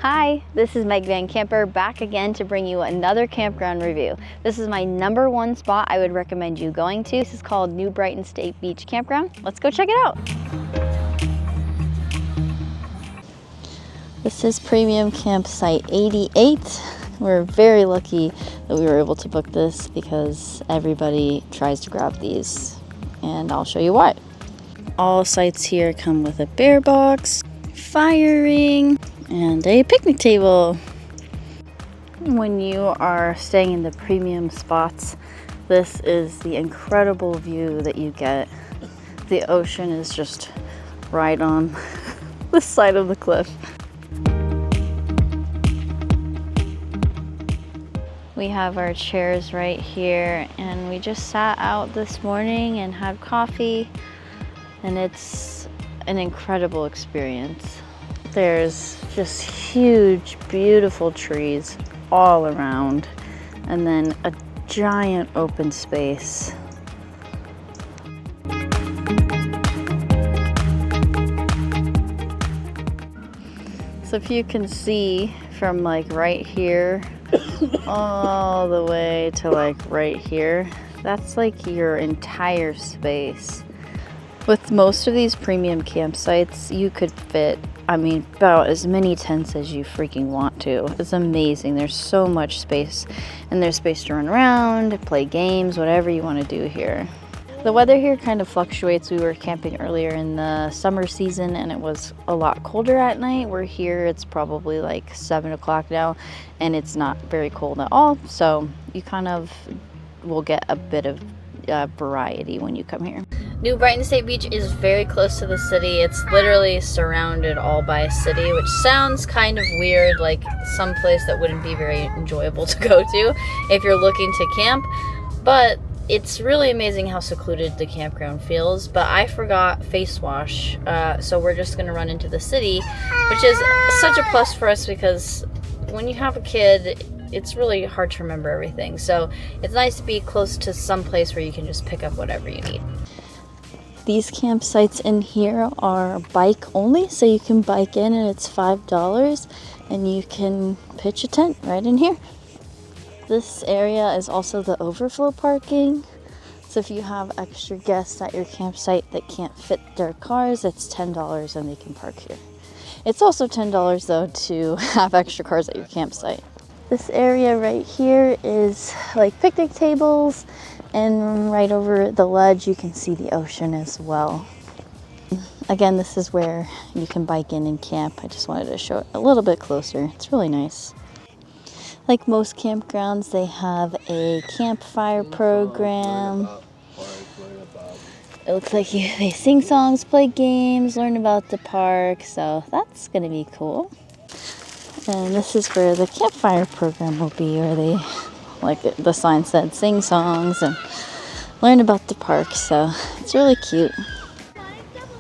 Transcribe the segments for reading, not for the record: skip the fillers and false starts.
Hi, this is Meg Van Camper back again to bring you another campground review. This is my #1 spot I would recommend you going to. This is called New Brighton State Beach Campground. Let's go check it out. This is Premium Campsite 88. We're very lucky that we were able to book this because everybody tries to grab these, and I'll show you why. All sites here come with a bear box, fire ring, and a picnic table. When you are staying in the premium spots, this is the incredible view that you get. The ocean is just right on the side of the cliff. We have our chairs right here, and we just sat out this morning and had coffee, and it's an incredible experience. There's just huge, beautiful trees all around, and then a giant open space. So if you can see from like right here all the way to like right here, that's like your entire space. With most of these premium campsites, you could fit, about as many tents as you freaking want to. It's amazing. There's so much space, and there's space to run around, play games, whatever you want to do here. The weather here kind of fluctuates. We were camping earlier in the summer season, and it was a lot colder at night. We're here, it's probably like 7 o'clock now, and it's not very cold at all. So you kind of will get a bit of variety when you come here. New Brighton State Beach is very close to the city. It's literally surrounded all by a city, which sounds kind of weird, like some place that wouldn't be very enjoyable to go to if you're looking to camp. But it's really amazing how secluded the campground feels. But I forgot face wash, so we're just gonna run into the city, which is such a plus for us because when you have a kid, it's really hard to remember everything. So it's nice to be close to some place where you can just pick up whatever you need. These campsites in here are bike only, so you can bike in and it's $5, and you can pitch a tent right in here. This area is also the overflow parking. So if you have extra guests at your campsite that can't fit their cars, it's $10 and they can park here. It's also $10 though to have extra cars at your campsite. This area right here is like picnic tables, and right over the ledge you can see the ocean as well. Again, this is where you can bike in and camp. I just wanted to show it a little bit closer. It's really nice. Like most campgrounds, they have a campfire program. It looks like they sing songs, play games, learn about the park, so that's gonna be cool. And this is where the campfire program will be, where they, like the sign said, sing songs and learn about the park, so it's really cute.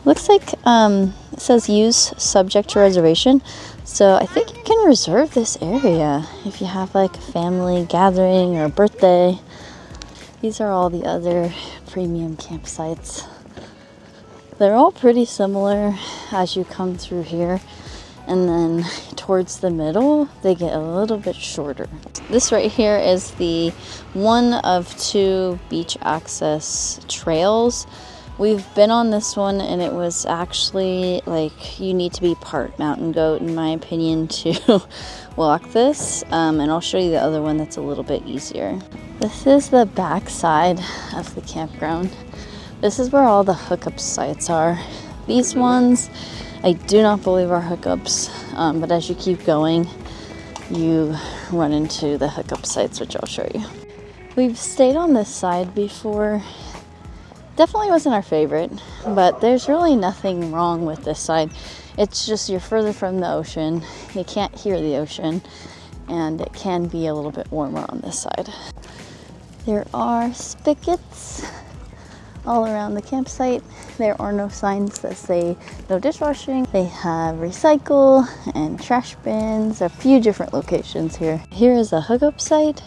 Looks like it says use subject to reservation, so I think you can reserve this area if you have like a family gathering or a birthday. These are all the other premium campsites. They're all pretty similar as you come through here, and then towards the middle they get a little bit shorter. This right here is the one of 2 beach access trails. We've been on this one, and it was actually like you need to be part mountain goat in my opinion to walk this, and I'll show you the other one that's a little bit easier. This is the back side of the campground. This is where all the hookup sites are. These ones I do not believe are hookups, but as you keep going, you run into the hookup sites, which I'll show you. We've stayed on this side before. Definitely wasn't our favorite, but there's really nothing wrong with this side. It's just you're further from the ocean, you can't hear the ocean, and it can be a little bit warmer on this side. There are spigots all around the campsite. There are no signs that say no dishwashing. They have recycle and trash bins, a few different locations here. Here is a hookup site.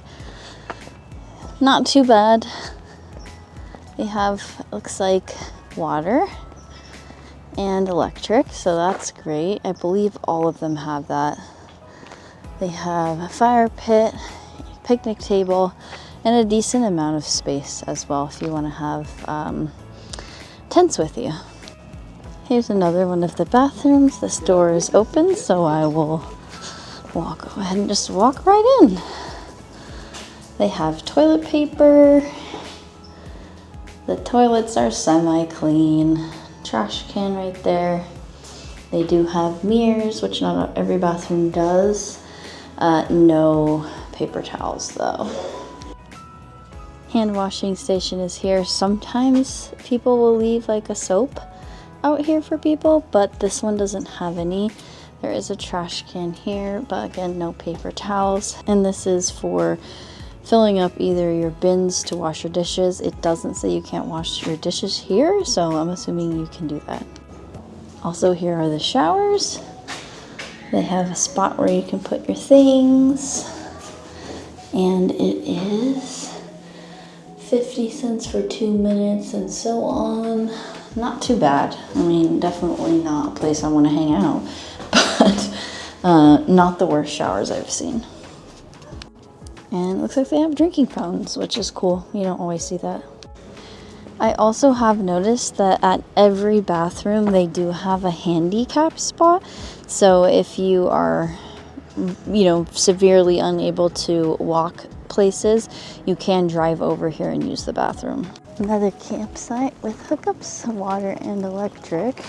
Not too bad. They have, looks like, water and electric, so that's great. I believe all of them have that. They have a fire pit, picnic table, and a decent amount of space as well if you want to have tents with you. Here's another one of the bathrooms. This door is open, so I will go ahead and just walk right in. They have toilet paper. The toilets are semi-clean. Trash can right there. They do have mirrors, which not every bathroom does. No paper towels though. Hand washing station is here. Sometimes people will leave like a soap out here for people, but this one doesn't have any. There is a trash can here, but again, no paper towels. And this is for filling up either your bins to wash your dishes. It doesn't say you can't wash your dishes here, so I'm assuming you can do that. Also, here are the showers. They have a spot where you can put your things, and it is 50 cents for 2 minutes and so on. Not too bad. I mean, definitely not a place I want to hang out, but not the worst showers I've seen. And it looks like they have drinking fountains, which is cool. You don't always see that. I also have noticed that at every bathroom they do have a handicap spot. So if you are, severely unable to walk places, you can drive over here and use the bathroom. Another campsite with hookups, water and electric.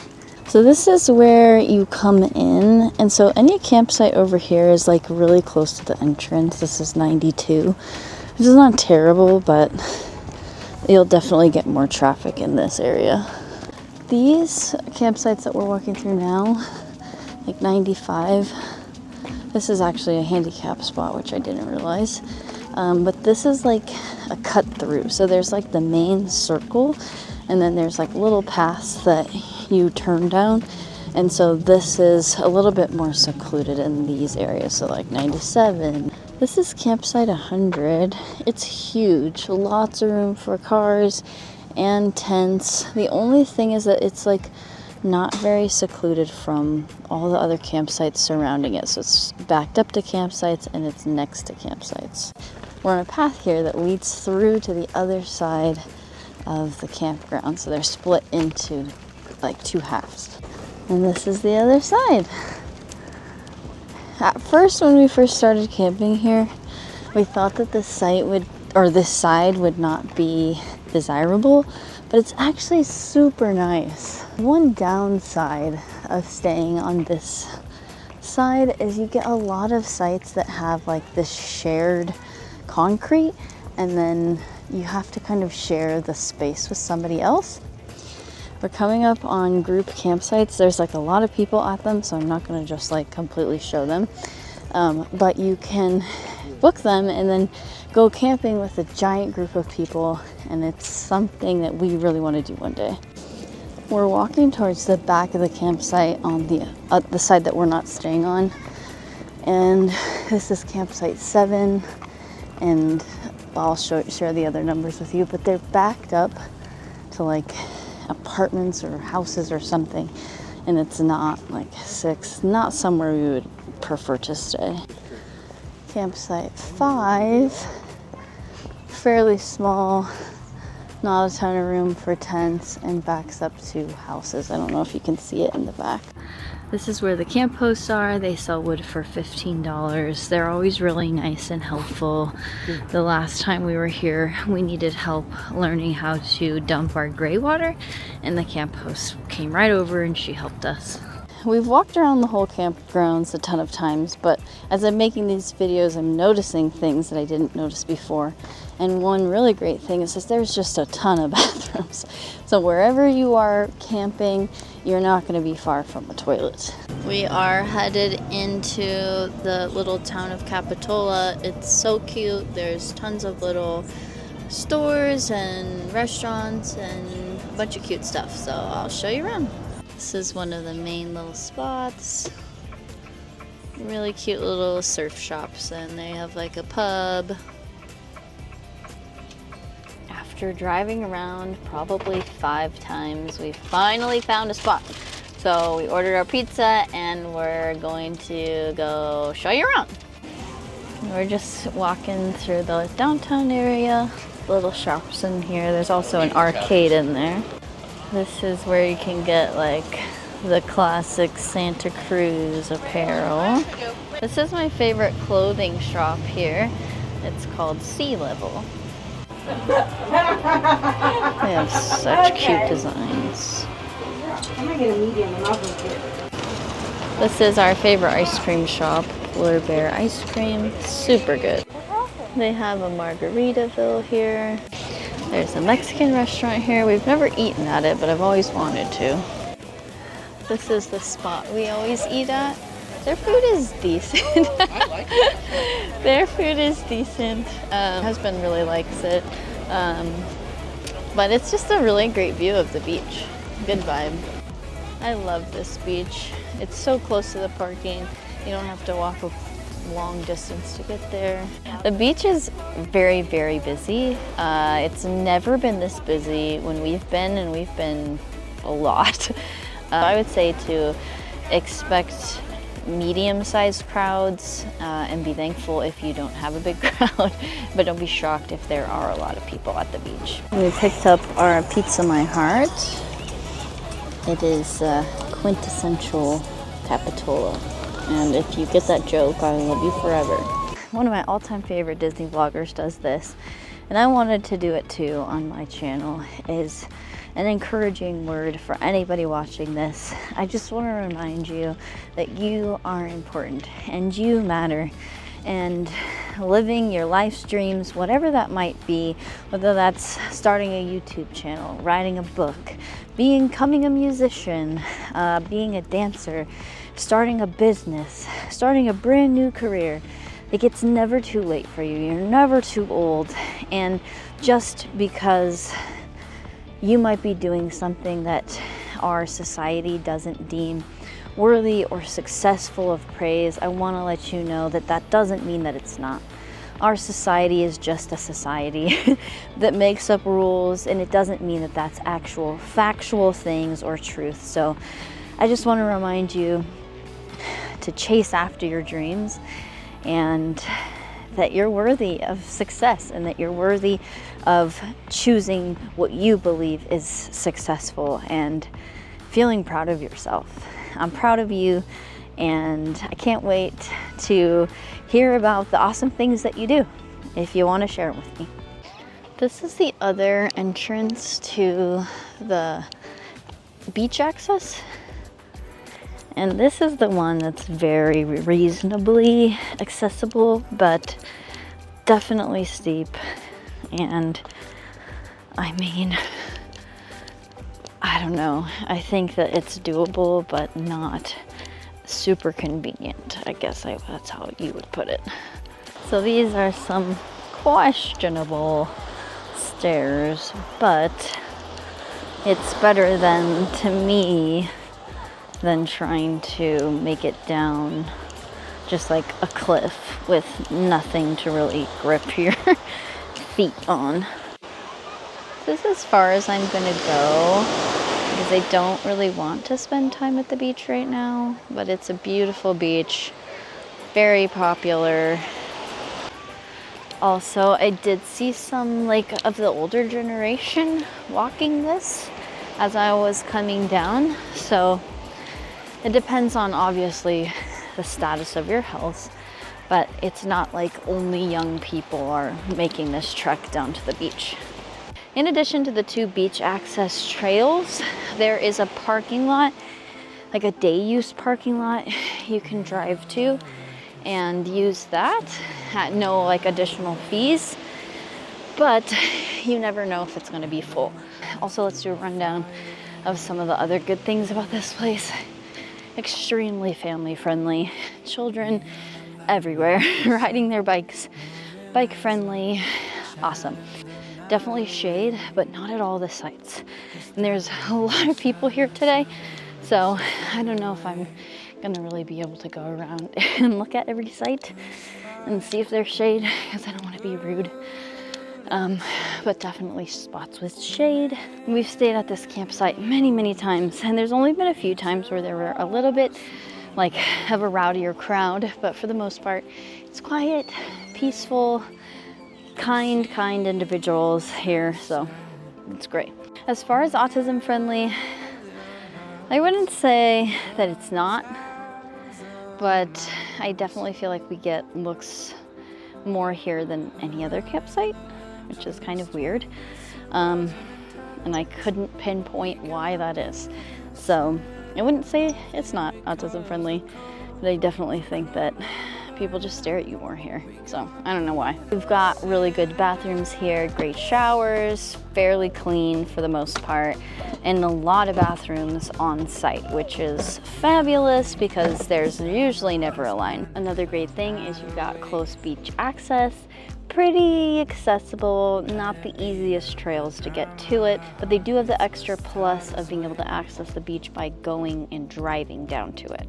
So this is where you come in, and so any campsite over here is like really close to the entrance. This is 92, which is not terrible, but you'll definitely get more traffic in this area. These campsites that we're walking through now, like 95, this is actually a handicap spot, which I didn't realize. But this is like a cut through. So there's like the main circle, and then there's like little paths that you turn down. And so this is a little bit more secluded in these areas. So like 97. This is campsite 100. It's huge. Lots of room for cars and tents. The only thing is that it's like not very secluded from all the other campsites surrounding it. So it's backed up to campsites and it's next to campsites. We're on a path here that leads through to the other side of the campground. So they're split into like two halves. And this is the other side. At first, when we first started camping here, we thought that this side would not be desirable, but it's actually super nice. One downside of staying on this side is you get a lot of sites that have like this shared concrete, and then you have to kind of share the space with somebody else. We're coming up on group campsites. There's like a lot of people at them, so I'm not going to just like completely show them. But you can book them and then go camping with a giant group of people, and it's something that we really want to do one day. We're walking towards the back of the campsite on the side that we're not staying on, and this is campsite 7, and I'll share the other numbers with you, but they're backed up to like apartments or houses or something, and it's not like 6, not somewhere we would prefer to stay. Campsite 5, fairly small, not a ton of room for tents, and backs up to houses. I don't know if you can see it in the back. This is where the camp hosts are. They sell wood for $15. They're always really nice and helpful. The last time we were here, we needed help learning how to dump our gray water, and the camp host came right over and she helped us. We've walked around the whole campgrounds a ton of times, but as I'm making these videos, I'm noticing things that I didn't notice before. And one really great thing is that there's just a ton of bathrooms. So wherever you are camping, you're not going to be far from a toilet. We are headed into the little town of Capitola. It's so cute. There's tons of little stores and restaurants and a bunch of cute stuff. So I'll show you around. This is one of the main little spots. Really cute little surf shops, and they have like a pub. After driving around probably 5 times, we finally found a spot. So we ordered our pizza and we're going to go show you around. We're just walking through the downtown area. Little shops in here. There's also an arcade in there. This is where you can get like the classic Santa Cruz apparel. This is my favorite clothing shop here. It's called Sea Level. They have such cute designs. I'm gonna get a medium and I'll go get it. This is our favorite ice cream shop, Polar Bear Ice Cream. Super good. They have a Margaritaville here. There's a Mexican restaurant here. We've never eaten at it, but I've always wanted to. This is the spot we always eat at. Their food is decent. I like it. Their food is decent. My husband really likes it. But it's just a really great view of the beach. Good vibe. I love this beach. It's so close to the parking. You don't have to walk a long distance to get there. The beach is very, very busy. It's never been this busy when we've been, and we've been a lot. I would say to expect medium-sized crowds and be thankful if you don't have a big crowd, but don't be shocked if there are a lot of people at the beach. We picked up our Pizza My Heart. It is quintessential Capitola, and if you get that joke, I love you forever. One of my all-time favorite Disney vloggers does this, and I wanted to do it too on my channel, is an encouraging word for anybody watching this. I just want to remind you that you are important and you matter, and living your life's dreams, whatever that might be, whether that's starting a YouTube channel, writing a book, becoming a musician, being a dancer, starting a business, starting a brand new career. Like, it's never too late for you. You're never too old. And just because you might be doing something that our society doesn't deem worthy or successful of praise, I want to let you know that that doesn't mean that it's not. Our society is just a society that makes up rules, and it doesn't mean that that's actual factual things or truth. So I just want to remind you to chase after your dreams, and that you're worthy of success, and that you're worthy of choosing what you believe is successful and feeling proud of yourself. I'm proud of you, and I can't wait to hear about the awesome things that you do if you want to share it with me. This is the other entrance to the beach access. And this is the one that's very reasonably accessible, but definitely steep. And I mean, I don't know. I think that it's doable, but not super convenient. I guess that's how you would put it. So these are some questionable stairs, but it's better than, to me, than trying to make it down just like a cliff with nothing to really grip your feet on. This is as far as I'm gonna go, because I don't really want to spend time at the beach right now, but it's a beautiful beach, very popular. Also, I did see some like of the older generation walking this as I was coming down, so it depends on obviously the status of your health, but it's not like only young people are making this trek down to the beach. In addition to the two beach access trails, there is a parking lot, like a day use parking lot you can drive to and use that at no like additional fees, but you never know if it's going to be full. Also, let's do a rundown of some of the other good things about this place. Extremely family friendly, children everywhere riding their bikes, bike friendly, awesome. Definitely shade, but not at all the sights. And there's a lot of people here today, so I don't know if I'm gonna really be able to go around and look at every site and see if there's shade, because I don't want to be rude. But definitely spots with shade. We've stayed at this campsite many times, and there's only been a few times where there were a little bit like have a rowdier crowd, but for the most part, it's quiet, peaceful, kind individuals here, so it's great. As far as autism friendly, I wouldn't say that it's not, but I definitely feel like we get looks more here than any other campsite, which is kind of weird. And I couldn't pinpoint why that is. So I wouldn't say it's not autism friendly, but I definitely think that people just stare at you more here. So I don't know why. We've got really good bathrooms here, great showers, fairly clean for the most part, and a lot of bathrooms on site, which is fabulous because there's usually never a line. Another great thing is you've got close beach access, pretty accessible, not the easiest trails to get to it, but they do have the extra plus of being able to access the beach by going and driving down to it.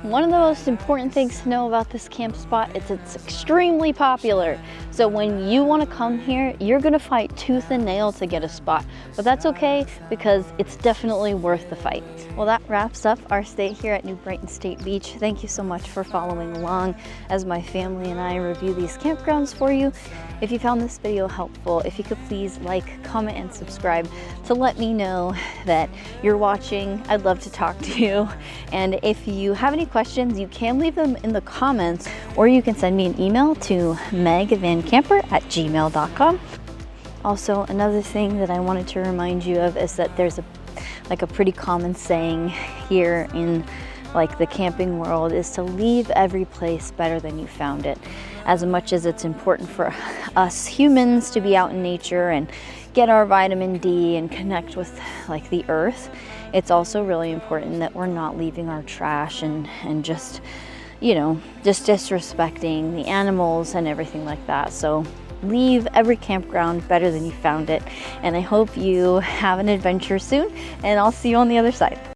One of the most important things to know about this camp spot is it's extremely popular. So when you want to come here, you're going to fight tooth and nail to get a spot, but that's okay because it's definitely worth the fight. Well, that wraps up our stay here at New Brighton State Beach. Thank you so much for following along as my family and I review these campgrounds for you. If you found this video helpful, if you could please like, comment, and subscribe to let me know that you're watching. I'd love to talk to you. And if you have any questions, you can leave them in the comments, or you can send me an email to megvancamper@gmail.com. Also, another thing that I wanted to remind you of is that there's a pretty common saying here in like the camping world is to leave every place better than you found it. As much as it's important for us humans to be out in nature and get our vitamin D and connect with like the earth, it's also really important that we're not leaving our trash and just, you know, just disrespecting the animals and everything like that. So leave every campground better than you found it. And I hope you have an adventure soon, and I'll see you on the other side.